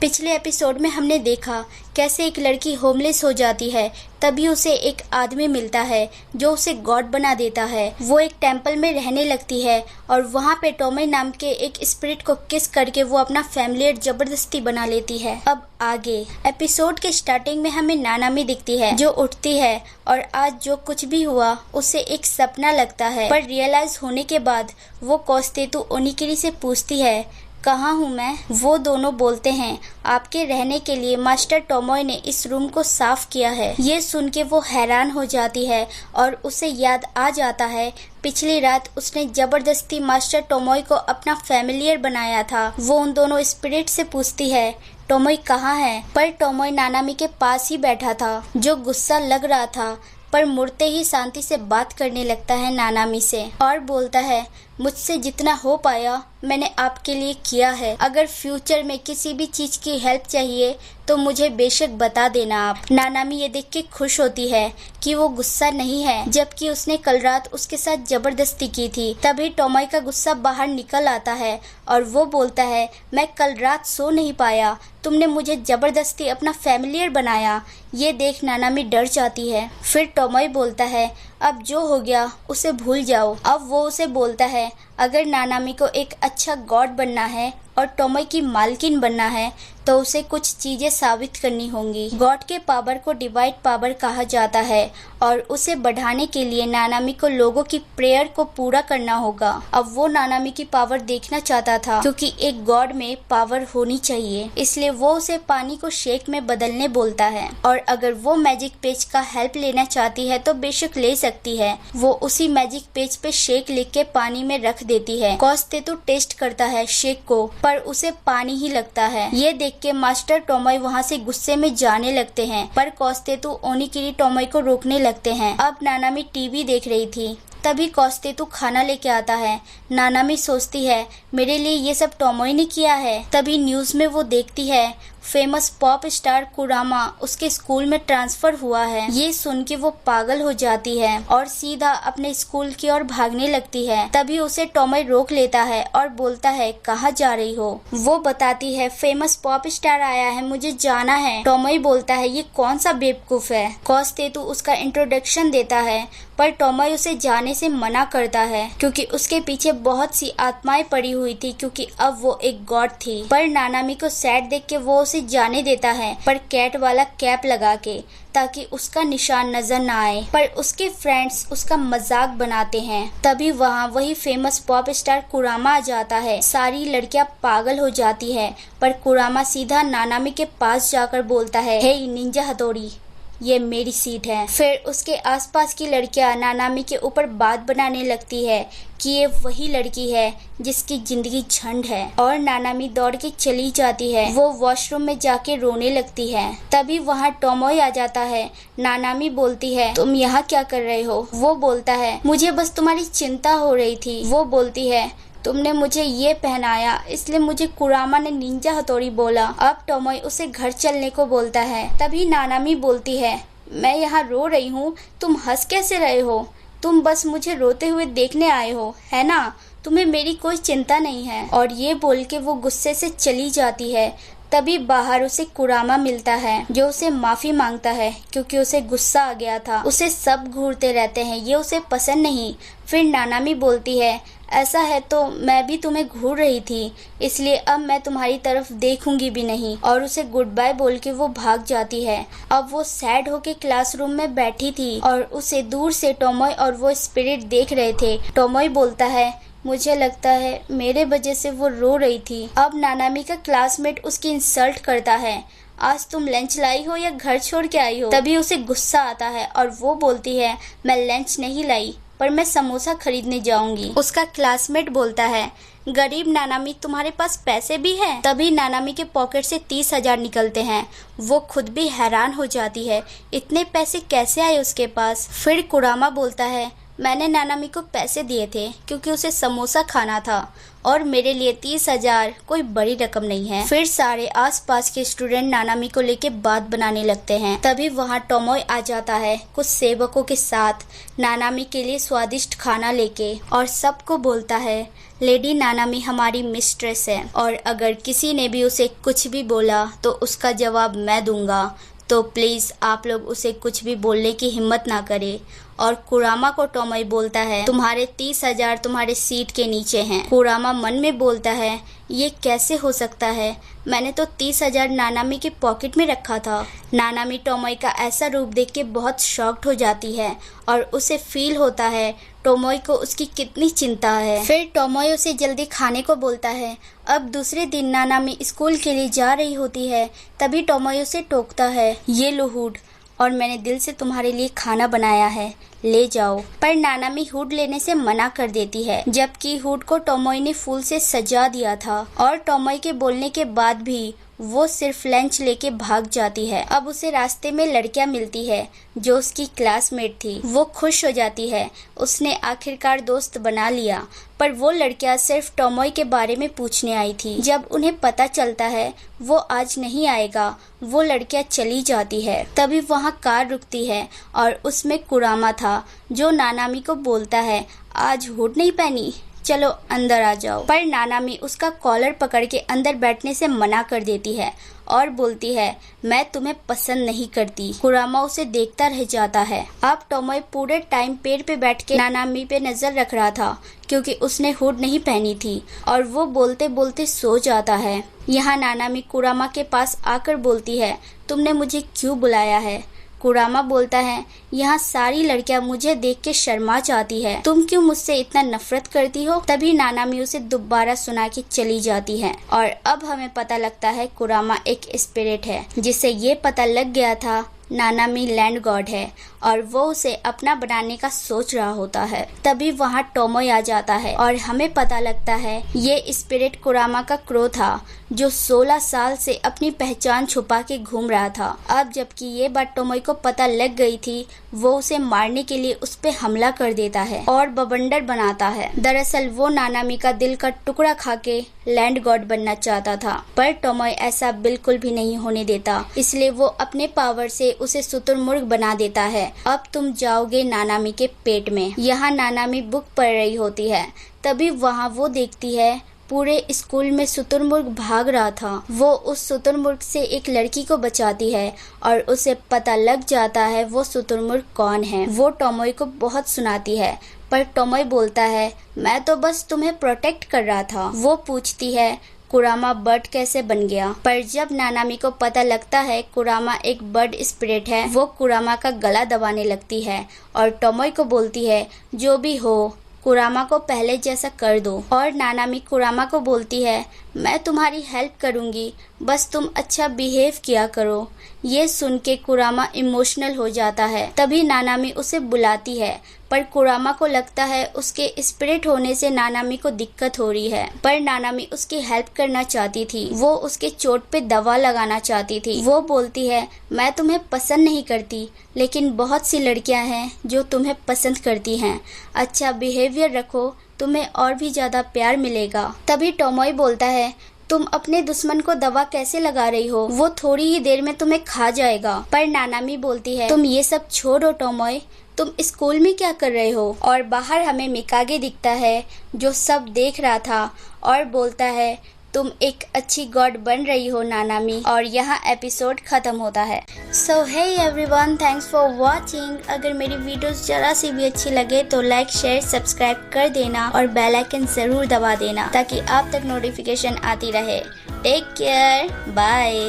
पिछले एपिसोड में हमने देखा कैसे एक लड़की होमलेस हो जाती है, तभी उसे एक आदमी मिलता है जो उसे गॉड बना देता है। वो एक टेंपल में रहने लगती है और वहाँ पे टोमई नाम के एक स्पिरिट को किस करके वो अपना फैमिलियर जबरदस्ती बना लेती है। अब आगे एपिसोड के स्टार्टिंग में हमें नानामी दिखती है जो उठती है और आज जो कुछ भी हुआ उसे एक सपना लगता है, पर रियलाइज होने के बाद वो कोस्तेतु ओनिकिरी से पूछती है कहाँ हूँ मैं। वो दोनों बोलते हैं आपके रहने के लिए मास्टर टोमोई ने इस रूम को साफ किया है। ये सुन के वो हैरान हो जाती है और उसे याद आ जाता है पिछली रात उसने जबरदस्ती मास्टर टोमोई को अपना फैमिलियर बनाया था। वो उन दोनों स्पिरिट से पूछती है टोमोई कहाँ है, पर टोमोई नानामी के पास ही बैठा था जो गुस्सा लग रहा था, पर मुड़ते ही शांति से बात करने लगता है नानामी से और बोलता है मुझसे जितना हो पाया मैंने आपके लिए किया है। अगर फ्यूचर में किसी भी चीज की हेल्प चाहिए तो मुझे बेशक बता देना आप। नानामी ये देख के खुश होती है कि वो गुस्सा नहीं है, जबकि उसने कल रात उसके साथ जबरदस्ती की थी। तभी टोमोई का गुस्सा बाहर निकल आता है और वो बोलता है मैं कल रात सो नहीं पाया, तुमने मुझे जबरदस्ती अपना फैमिलियर बनाया। ये देख नानामी डर जाती है। फिर टोमोई बोलता है अब जो हो गया उसे भूल जाओ। अब वो उसे बोलता है अगर नानामी को एक अच्छा गॉड बनना है और टोमोई की मालकिन बनना है तो उसे कुछ चीजें साबित करनी होंगी। गॉड के पावर को डिवाइड पावर कहा जाता है और उसे बढ़ाने के लिए नानामी को लोगों की प्रेयर को पूरा करना होगा। अब वो नानामी की पावर देखना चाहता था क्योंकि एक गॉड में पावर होनी चाहिए, इसलिए वो उसे पानी को शेक में बदलने बोलता है और अगर वो मैजिक पेज का हेल्प लेना चाहती है तो बेशक ले सकती है। वो उसी मैजिक पेज पे शेक लिख के पानी में रख देती है। कोस्तेतु टेस्ट करता है शेक को, पर उसे पानी ही लगता है। ये देख के मास्टर टोमोई वहाँ से गुस्से में जाने लगते हैं, पर कोस्तेतु ओनिकिरी टोमोई को रोकने लगते हैं। अब नानामी टीवी देख रही थी, तभी कोस्तेतु खाना लेके आता है। नानामी सोचती है मेरे लिए ये सब टोमोई ने किया है। तभी न्यूज में वो देखती है फेमस पॉप स्टार कुरामा उसके स्कूल में ट्रांसफर हुआ है। ये सुन के वो पागल हो जाती है और सीधा अपने स्कूल की ओर भागने लगती है। तभी उसे टोमोई रोक लेता है और बोलता है कहाँ जा रही हो। वो बताती है फेमस पॉप स्टार आया है, मुझे जाना है। टोमोई बोलता है ये कौन सा बेवकूफ है। कोस्तेतु उसका इंट्रोडक्शन देता है, पर टोमोई उसे जाने से मना करता है क्योंकि उसके पीछे बहुत सी आत्माएं पड़ी हुई थी, क्योंकि अब वो एक गॉड थी। पर नानामी को सैड देख के वो उसे जाने देता है, पर कैट वाला कैप लगा के, ताकि उसका निशान नजर न आए। पर उसके फ्रेंड्स उसका मजाक बनाते हैं। तभी वहाँ वही फेमस पॉप स्टार कुरामा आ जाता है। सारी लड़कियां पागल हो जाती है, पर कुरामा सीधा नानामी के पास जाकर बोलता है हे निंजा हथौड़ी, ये मेरी सीट है। फिर उसके आसपास की लड़कियां नानामी के ऊपर बात बनाने लगती है कि ये वही लड़की है जिसकी जिंदगी झंड है, और नानामी दौड़ के चली जाती है। वो वॉशरूम में जाके रोने लगती है। तभी वहाँ टोमोई आ जाता है। नानामी बोलती है तुम यहाँ क्या कर रहे हो। वो बोलता है मुझे बस तुम्हारी चिंता हो रही थी। वो बोलती है तुमने मुझे ये पहनाया इसलिए मुझे कुरामा ने निंजा हथौड़ी बोला। अब टोमोई उसे घर चलने को बोलता है। तभी नानामी बोलती है मैं यहाँ रो रही हूँ, तुम हंस कैसे रहे हो। तुम बस मुझे रोते हुए देखने आए हो, है ना, तुम्हें मेरी कोई चिंता नहीं है। और ये बोल के वो गुस्से से चली जाती है। तभी बाहर उसे कुरामा मिलता है जो उसे माफी मांगता है क्योंकि उसे गुस्सा आ गया था। उसे सब घूरते रहते हैं, ये उसे पसंद नहीं। फिर नानामी बोलती है ऐसा है तो मैं भी तुम्हें घूर रही थी, इसलिए अब मैं तुम्हारी तरफ देखूंगी भी नहीं। और उसे गुड बाय बोल के वो भाग जाती है। अब वो सैड होके क्लासरूम में बैठी थी और उसे दूर से टोमोई और वो स्पिरिट देख रहे थे। टोमोई बोलता है मुझे लगता है मेरे वजह से वो रो रही थी। अब नानामी का क्लासमेट उसकी इंसल्ट करता है आज तुम लंच लाई हो या घर छोड़ के आई हो। तभी उसे गुस्सा आता है और वो बोलती है मैं लंच नहीं लाई, पर मैं समोसा खरीदने जाऊंगी। उसका क्लासमेट बोलता है गरीब नानामी तुम्हारे पास पैसे भी हैं। तभी नानामी के पॉकेट से 30,000 निकलते हैं। वो खुद भी हैरान हो जाती है इतने पैसे कैसे आए उसके पास। फिर कुरामा बोलता है मैंने नानामी को पैसे दिए थे क्योंकि उसे समोसा खाना था और मेरे लिए 30,000 कोई बड़ी रकम नहीं है। फिर सारे आसपास के स्टूडेंट नानामी को लेके बात बनाने लगते हैं। तभी वहाँ टोमोय आ जाता है कुछ सेवकों के साथ नानामी के लिए स्वादिष्ट खाना लेके और सबको बोलता है लेडी नानामी हमारी मिस्ट्रेस है और अगर किसी ने भी उसे कुछ भी बोला तो उसका जवाब मैं दूंगा, तो प्लीज आप लोग उसे कुछ भी बोलने की हिम्मत ना करें। और कुरामा को टोमोय बोलता है तुम्हारे 30,000 तुम्हारे सीट के नीचे हैं। कुरामा मन में बोलता है ये कैसे हो सकता है, मैंने तो 30,000 नानामी के पॉकेट में रखा था। नानामी टोमोय का ऐसा रूप देख के बहुत शॉक्ड हो जाती है और उसे फील होता है टोमोय को उसकी कितनी चिंता है। फिर टोमोय उसे जल्दी खाने को बोलता है। अब दूसरे दिन नानामी स्कूल के लिए जा रही होती है, तभी टोमोय उसे टोकता है ये लो हुड, और मैंने दिल से तुम्हारे लिए खाना बनाया है, ले जाओ। पर नानामी हुड लेने से मना कर देती है, जबकि हुड को टोमोय ने फूल से सजा दिया था और टोमोय के बोलने के बाद भी वो सिर्फ लंच लेके भाग जाती है। अब उसे रास्ते में लड़कियां मिलती है जो उसकी क्लासमेट थी। वो खुश हो जाती है, उसने आखिरकार दोस्त बना लिया। पर वो लड़कियां सिर्फ टोमोय के बारे में पूछने आई थी। जब उन्हें पता चलता है वो आज नहीं आएगा, वो लड़कियां चली जाती है। तभी वहाँ कार रुकती है और उसमें कुरामा था जो नानामी को बोलता है आज हुड नहीं पहनी, चलो अंदर आ जाओ। पर नानामी उसका कॉलर पकड़ के अंदर बैठने से मना कर देती है और बोलती है मैं तुम्हें पसंद नहीं करती। कुरामा उसे देखता रह जाता है। अब टोमोय पूरे टाइम पेड़ पे बैठ के नानामी पे नजर रख रहा था क्योंकि उसने हुड नहीं पहनी थी और वो बोलते बोलते सो जाता है। यहाँ नानामी कुरामा के पास आकर बोलती है तुमने मुझे क्यों बुलाया है। कुरामा बोलता है यहाँ सारी लड़कियां मुझे देख के शर्मा जाती है, तुम क्यों मुझसे इतना नफरत करती हो। तभी नानामी उसे दोबारा सुना के चली जाती है और अब हमें पता लगता है कुरामा एक स्पिरिट है जिसे ये पता लग गया था नानामी लैंड गॉड है और वो उसे अपना बनाने का सोच रहा होता है। तभी वहाँ टोमोय आ जाता है और हमें पता लगता है ये स्पिरिट कुरामा का क्रो था जो 16 साल से अपनी पहचान छुपा के घूम रहा था। अब जबकि ये बात टोमोय को पता लग गई थी, वो उसे मारने के लिए उस पे हमला कर देता है और बवंडर बनाता है। दरअसल वो नानामी का दिल का टुकड़ा खा के लैंड गॉड बनना चाहता था, पर टोमोय ऐसा बिल्कुल भी नहीं होने देता, इसलिए वो अपने पावर से उसे शुतुरमुर्ग बना देता है। अब तुम जाओगे नानामी के पेट में। यहाँ नानामी बुक पढ़ रही होती है, तभी वहाँ वो देखती है पूरे स्कूल में शुतुरमुर्ग भाग रहा था। वो उस शुतुरमुर्ग से एक लड़की को बचाती है और उसे पता लग जाता है वो शुतुरमुर्ग कौन है। वो टोमोय को बहुत सुनाती है, पर टोमोय बोलता है मैं तो बस तुम्हें प्रोटेक्ट कर रहा था। वो पूछती है कुरामा बर्ड कैसे बन गया, पर जब नानामी को पता लगता है कुरामा एक बर्ड स्पिरिट है, वो कुरामा का गला दबाने लगती है और टोमोय को बोलती है जो भी हो कुरामा को पहले जैसा कर दो। और नानामी कुरामा को बोलती है मैं तुम्हारी हेल्प करूंगी, बस तुम अच्छा बिहेव किया करो। ये सुन के कुरामा इमोशनल हो जाता है। तभी नानामी उसे बुलाती है, पर कुरामा को लगता है उसके स्पिरिट होने से नानामी को दिक्कत हो रही है, पर नानामी उसकी हेल्प करना चाहती थी। वो उसके चोट पे दवा लगाना चाहती थी। वो बोलती है मैं तुम्हें पसंद नहीं करती, लेकिन बहुत सी लड़कियां हैं जो तुम्हें पसंद करती हैं। अच्छा बिहेवियर रखो, तुम्हें और भी ज्यादा प्यार मिलेगा। तभी टोमोय बोलता है तुम अपने दुश्मन को दवा कैसे लगा रही हो, वो थोड़ी ही देर में तुम्हें खा जाएगा। पर नानामी बोलती है तुम ये सब छोड़ो टोमोय, तुम स्कूल में क्या कर रहे हो। और बाहर हमें मिकागे दिखता है जो सब देख रहा था और बोलता है तुम एक अच्छी गॉड बन रही हो नानामी। और यहाँ एपिसोड खत्म होता है। So hey everyone, thanks for watching. अगर मेरी वीडियोस जरा सी भी अच्छी लगे तो लाइक शेयर सब्सक्राइब कर देना और बेल आइकन जरूर दबा देना ताकि आप तक नोटिफिकेशन आती रहे। Take care, bye.